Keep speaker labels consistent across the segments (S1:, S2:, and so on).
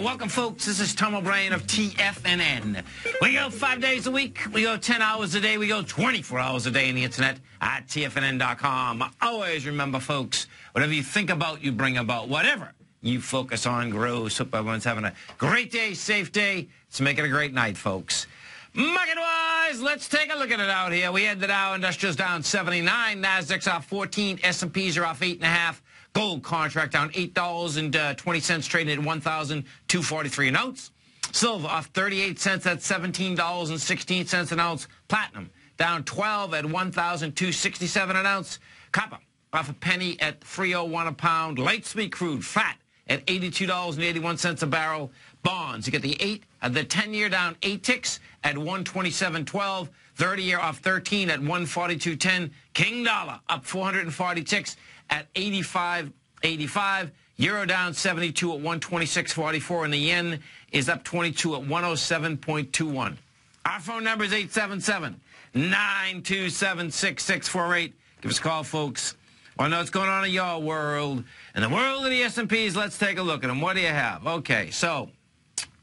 S1: Welcome, folks. This is Tom O'Brien of TFNN. We go 5 days a week. We go 10 hours a day. We go 24 hours a day on the internet at TFNN.com. Always remember, folks, whatever you think about, you bring about. Whatever you focus on grows. Hope everyone's having a great day, safe day. Let's make it a great night, folks. Market-wise, let's take a look at it out here. We had the Dow Industrials down 79. Nasdaq's off 14. S&Ps are off 8.5. Gold contract down $8.20, trading at $1,243 an ounce. Silver off 38 cents at $17.16 an ounce. Platinum down 12 at $1,267 an ounce. Copper off a penny at $3.01 a pound. Light sweet crude flat at $82.81 a barrel. Bonds, you get the 10-year down 8 ticks at 127.12. 30-year off 13 at 142.10. King dollar up 440 ticks at 85.85. Euro down 72 at 126.44, and the yen is up 22 at 107.21. Our phone number is 877-927-6648. Give us a call, folks. Want to know what's going on in your world. In the world of the S&Ps, let's take a look at them. What do you have? Okay, so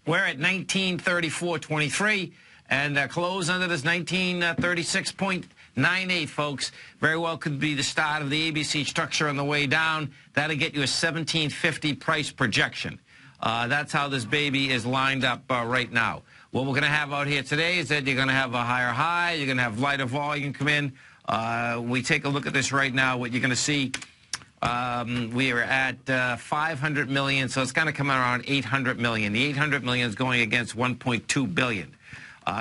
S1: we're at 1934.23, and close under this 1936.98, folks. Very well could be the start of the ABC structure on the way down. That'll get you a 1750 price projection. That's how this baby is lined up right now. What we're going to have out here today is that you're going to have a higher high. You're going to have lighter volume come in. We take a look at this right now. What you're going to see, we are at 500 million, so it's going to come around 800 million. The 800 million is going against 1.2 billion.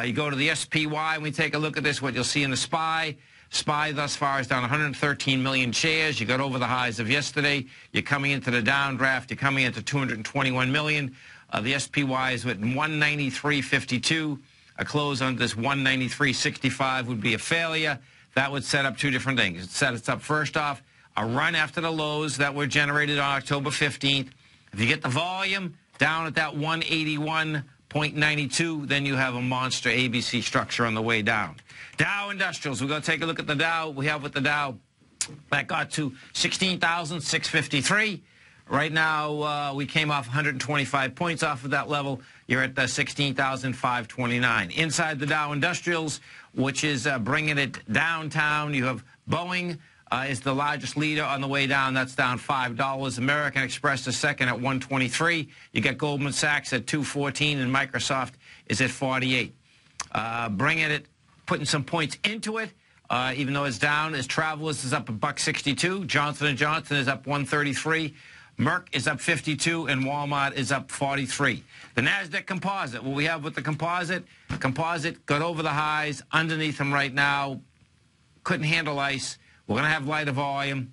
S1: You go to the SPY, and we take a look at this, what you'll see in the SPY. SPY thus far is down 113 million shares. You got over the highs of yesterday. You're coming into the downdraft. You're coming into 221 million. The SPY is at 193.52. A close on this 193.65 would be a failure. That would set up two different things. It sets up, first off, a run after the lows that were generated on October 15th. If you get the volume down at that 181.92, then you have a monster ABC structure on the way down. Dow Industrials, we're going to take a look at the Dow. We have with the Dow, that got to 16,653. Right now, we came off 125 points off of that level. You're at 16,529. Inside the Dow Industrials, which is bringing it downtown, you have Boeing is the largest leader on the way down. That's down $5. American Express is second at 123. You get Goldman Sachs at 214, and Microsoft is at 48. Bringing it, putting some points into it, even though it's down, is Travelers is up $1.62. Johnson & Johnson is up 133. Merck is up 52, and Walmart is up 43. The NASDAQ Composite, what we have with the Composite got over the highs, underneath them right now, couldn't handle ice. We're going to have lighter volume.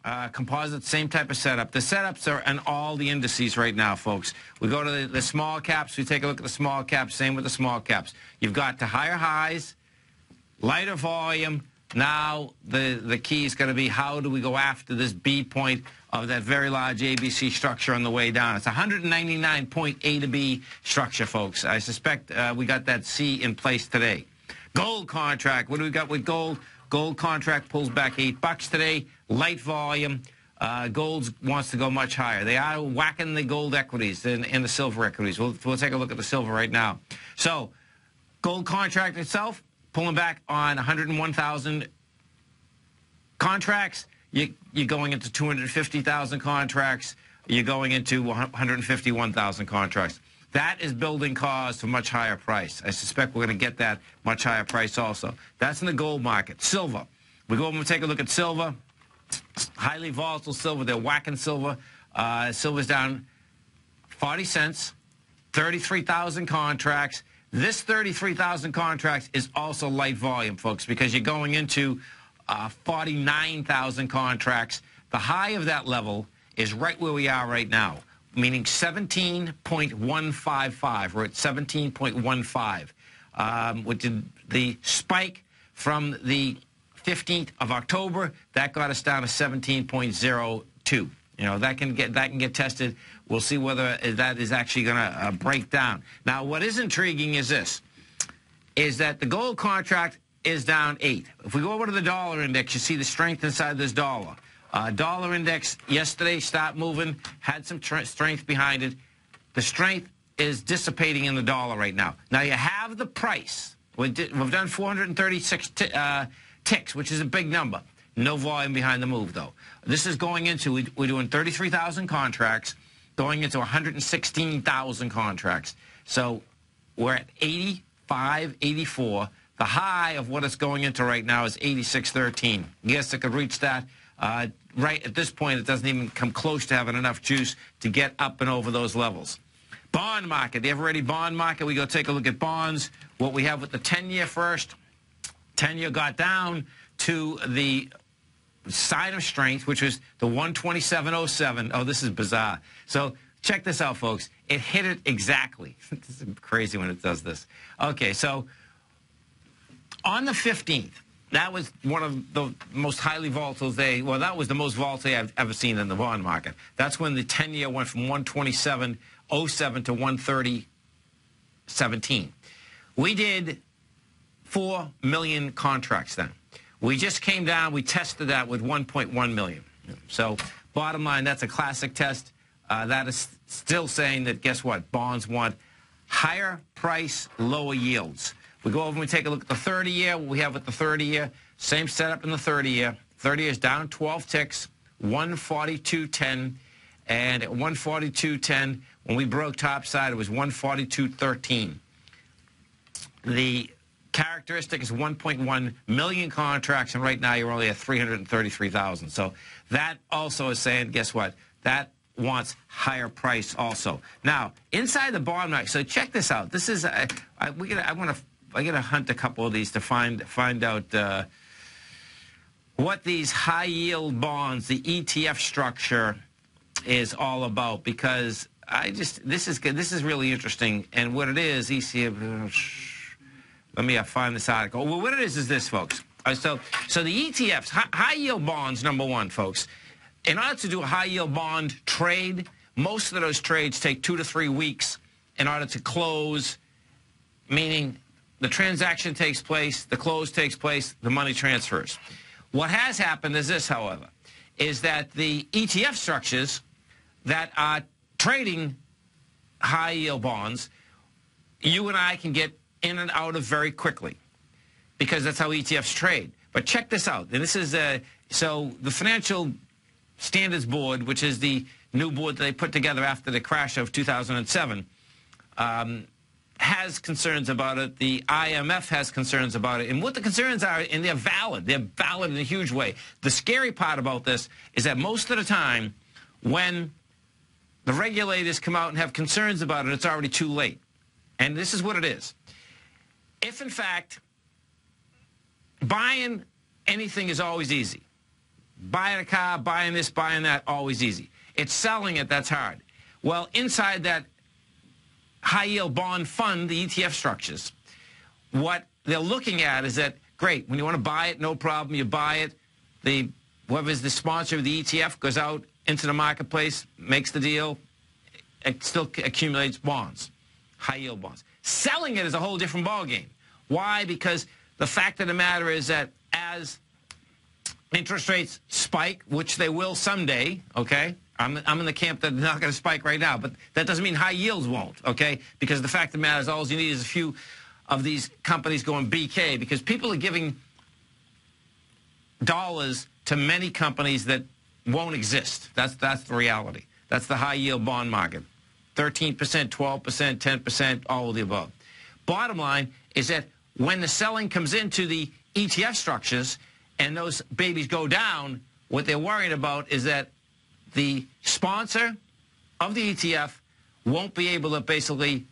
S1: Composite, same type of setup. The setups are in all the indices right now, folks. We go to the small caps. We take a look at the small caps. Same with the small caps. You've got the higher highs, lighter volume. Now the key is going to be how do we go after this B point of that very large ABC structure on the way down. It's 199.8 A to B structure, folks. I suspect we got that C in place today. Gold contract. What do we got with gold? Gold contract pulls back $8 today. Light volume. Gold wants to go much higher. They are whacking the gold equities and the silver equities. We'll take a look at the silver right now. So gold contract itself pulling back on 101,000 contracts. You're going into 250,000 contracts. You're going into 151,000 contracts. That is building cause for much higher price. I suspect we're going to get that much higher price also. That's in the gold market. Silver. We go over and take a look at silver. Highly volatile silver. They're whacking silver. Silver's down 40 cents, 33,000 contracts. This 33,000 contracts is also light volume, folks, because you're going into 49,000 contracts. The high of that level is right where we are right now, meaning 17.155. We're at 17.15. Which the spike from the 15th of October, that got us down to 17.02. You know, that can get tested. We'll see whether that is actually going to break down. Now, what is intriguing is this, is that the gold contract is down 8. If we go over to the dollar index, you see the strength inside this dollar. Dollar index yesterday stopped moving, had some strength behind it. the strength is dissipating in the dollar right now. Now, you have the price. We've done 436 ticks, which is a big number. No volume behind the move, though. This is going into, we're doing 33,000 contracts, going into 116,000 contracts. So we're at 85, 84. The high of what it's going into right now is 86.13. Yes, it could reach that. Right at this point, it doesn't even come close to having enough juice to get up and over those levels. Bond market, the ever-ready bond market. We go take a look at bonds. What we have with the 10-year first. 10-year got down to the sign of strength, which was the 127.07. Oh, this is bizarre. So check this out, folks. It hit it exactly. This is crazy when it does this. Okay, so on the 15th, that was one of the most highly volatile days. Well, that was the most volatile I've ever seen in the bond market. That's when the 10-year went from 127.07 to 130.17. We did 4 million contracts then. We just came down. We tested that with 1.1 million. So bottom line, that's a classic test. That is still saying that, guess what? Bonds want higher price, lower yields. We go over and we take a look at the 30-year. What we have with the 30-year, same setup in the 30-year. 30-year is down 12 ticks, 142.10. And at 142.10, when we broke topside, it was 142.13. The characteristic is 1.1 million contracts, and right now you're only at 333,000. So that also is saying, guess what? That wants higher price also. Now, inside the bond market, so check this out. This is, I gotta hunt a couple of these to find out what these high yield bonds, the ETF structure, is all about, because this is really interesting. And what it is, ETF. Let me find this article. Well, what it is this, folks. So the ETFs, high yield bonds, number one, folks. In order to do a high yield bond trade, most of those trades take 2 to 3 weeks in order to close, meaning the transaction takes place, the close takes place, the money transfers. What has happened is this, however, is that the ETF structures that are trading high yield bonds, you and I can get in and out of very quickly, because that's how ETFs trade. But check this out. And this is so the Financial Standards Board, which is the new board that they put together after the crash of 2007, has concerns about it. The IMF has concerns about it. And what the concerns are, and they're valid. They're valid in a huge way. The scary part about this is that most of the time when the regulators come out and have concerns about it, it's already too late. And this is what it is. If, in fact, buying anything is always easy. Buying a car, buying this, buying that, always easy. It's selling it that's hard. Well, inside that high-yield bond fund, the ETF structures, what they're looking at is that, great, when you want to buy it, no problem, you buy it. Whoever's the sponsor of the ETF goes out into the marketplace, makes the deal, it still accumulates bonds, high-yield bonds. Selling it is a whole different ballgame. Why? Because the fact of the matter is that as interest rates spike, which they will someday, okay? I'm in the camp that they're not going to spike right now, but that doesn't mean high yields won't, okay? Because the fact of the matter is all you need is a few of these companies going BK, because people are giving dollars to many companies that won't exist. That's the reality. That's the high yield bond market. 13%, 12%, 10%, all of the above. Bottom line is that when the selling comes into the ETF structures and those babies go down, what they're worried about is that the sponsor of the ETF won't be able to basically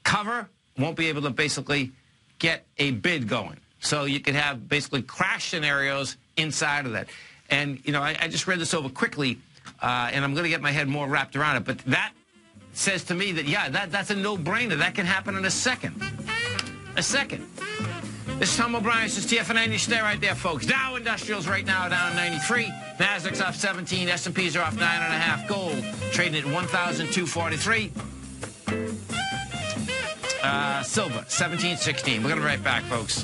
S1: cover, won't be able to basically get a bid going. So you could have basically crash scenarios inside of that. And, you know, I just read this over quickly, and I'm going to get my head more wrapped around it. But that says to me that, yeah, that's a no-brainer. That can happen in a second. A second. This is Tom O'Brien. This is TFNN. You stay right there, folks. Dow Industrials right now down 93. Nasdaq's off 17. S&Ps are off 9.5. Gold trading at 1,243. Silver 17.16. We're going to be right back, folks.